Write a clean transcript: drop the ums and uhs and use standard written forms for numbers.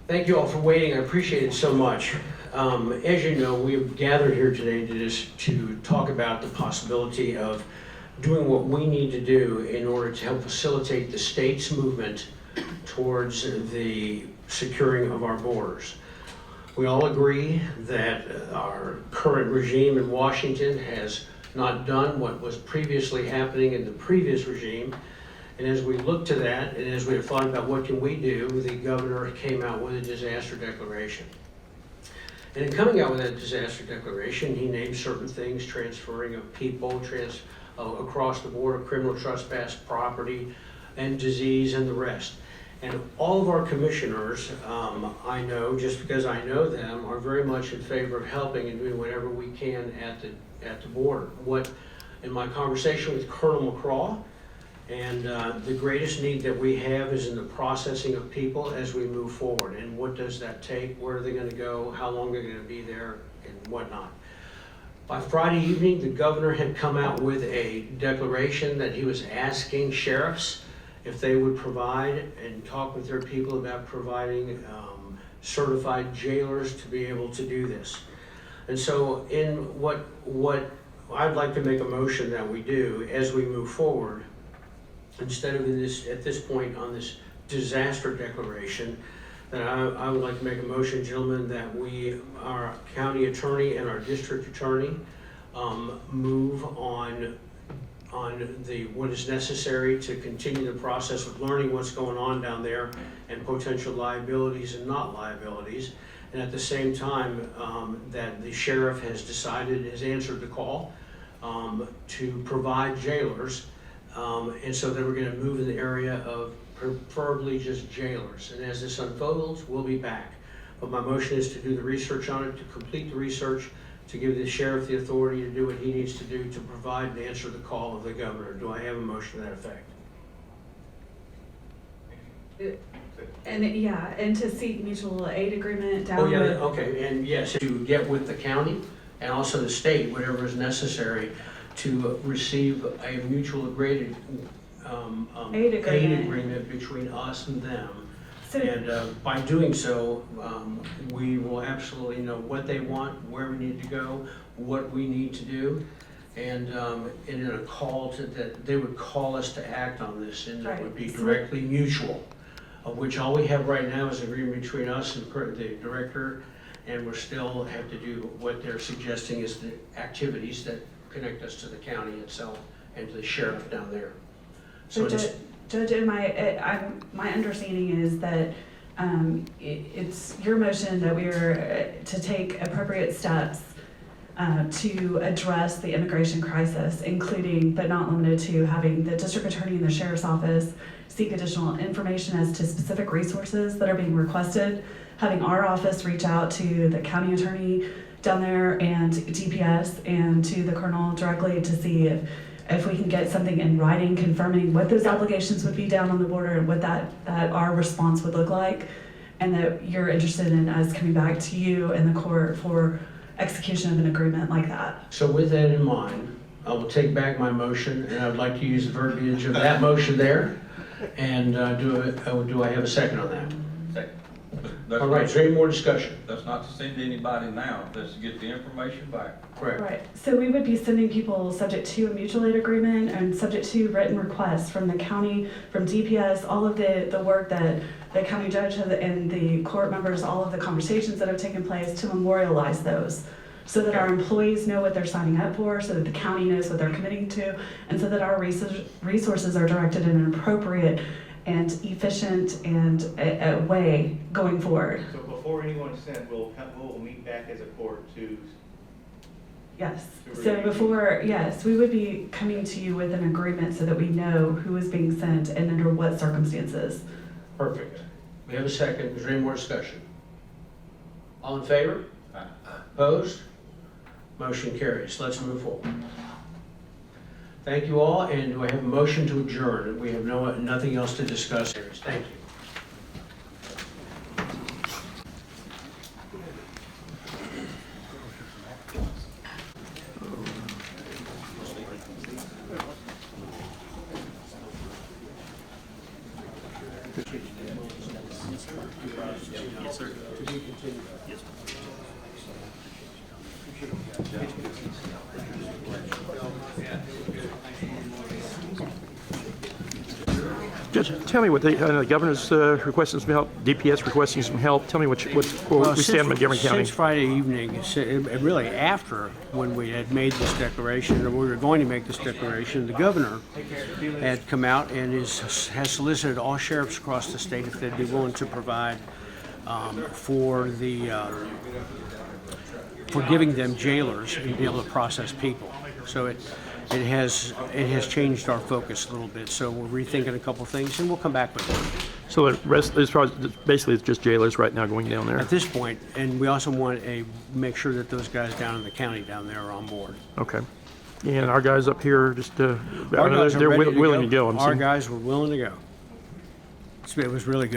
Thank you all for waiting. I appreciate it so much. As you know, we've gathered here today to talk about the possibility of doing what we need to do in order to help facilitate the state's movement towards the securing of our borders. We all agree that our current regime in Washington has not done what was previously happening in the previous regime. And as we look to that, and as we have thought about what can we do, the governor came out with a disaster declaration. And in coming out with that disaster declaration, he named certain things, transferring of people, across the board of criminal trespass, property, and disease, and the rest. And all of our commissioners, I know, just because I know them, are very much in favor of helping and doing whatever we can at the border. In my conversation with Colonel McCraw, and the greatest need that we have is in the processing of people as we move forward. And what does that take? Where are they going to go? How long are they going to be there? And whatnot. By Friday evening, the governor had come out with a declaration that he was asking sheriffs if they would provide and talk with their people about providing certified jailers to be able to do this. And so in what I'd like to make a motion that we do as we move forward, instead of at this point on this disaster declaration, that I would like to make a motion, gentlemen, that our county attorney and our district attorney move on what is necessary to continue the process of learning what's going on down there and potential liabilities and not liabilities. And at the same time, that the sheriff has answered the call to provide jailers. And so then we're going to move in the area of preferably just jailers. And as this unfolds, we'll be back. But my motion is to do the research on it, to complete the research, to give the sheriff the authority to do what he needs to do to provide and answer the call of the governor. Do I have a motion to that effect? And to seek mutual aid agreement down. Oh yeah, okay, and yes, to get with the county and also the state, whatever is necessary to receive a mutual aid agreement between us and them. So, and by doing so, we will absolutely know what they want, where we need to go, what we need to do, and in a call that they would call us to act on this, and it would be directly mutual, of which all we have right now is an agreement between us and the director, and we still have to do what they're suggesting is the activities that connect us to the county itself and to the sheriff down there. So Judge, my understanding is that it's your motion that we are to take appropriate steps to address the immigration crisis, including but not limited to having the district attorney and the sheriff's office seek additional information as to specific resources that are being requested, having our office reach out to the county attorney down there and DPS and to the colonel directly to see if we can get something in writing confirming what those obligations would be down on the border and what that our response would look like, and that you're interested in us coming back to you and the court for execution of an agreement like that. So with that in mind, I will take back my motion, and I would like to use the verbiage of that motion there. And do I have a second on that? Second. All right, is there any more discussion? That's not to send anybody now, that's to get the information back. Correct. Right, so we would be sending people subject to a mutual aid agreement and subject to written requests from the county, from DPS, all of the work that the county judge and the court members, all of the conversations that have taken place to memorialize those, so that our employees know what they're signing up for, so that the county knows what they're committing to, and so that our resources are directed in an appropriate and efficient and a way going forward. So before anyone's sent, we'll meet back as a court to. Yes. So before, yes, we would be coming to you with an agreement so that we know who is being sent and under what circumstances. Perfect. We have a second. Is there any more discussion? All in favor? Aye. Opposed? Motion carries. Let's move forward. Thank you all, and do I have a motion to adjourn? We have nothing else to discuss. Thank you. Yes, sir. To be continued. Yes. Judge, tell me what the governor's requesting some help, DPS requesting some help. Tell me where we stand in Montgomery County. Since Friday evening, really after when we had made this declaration, or we were going to make this declaration, the governor had come out and has solicited all sheriffs across the state if they'd be willing to provide for giving them jailers and be able to process people. So it has changed our focus a little bit. So we're rethinking a couple things, and we'll come back with it. So the rest, as far as basically, it's just jailers right now going down there. At this point, and we also want to make sure that those guys down in the county down there are on board. Okay. And our guys up here just Our guys are they're ready willing to go. I'm Our seeing. guys were willing to go. It was really good.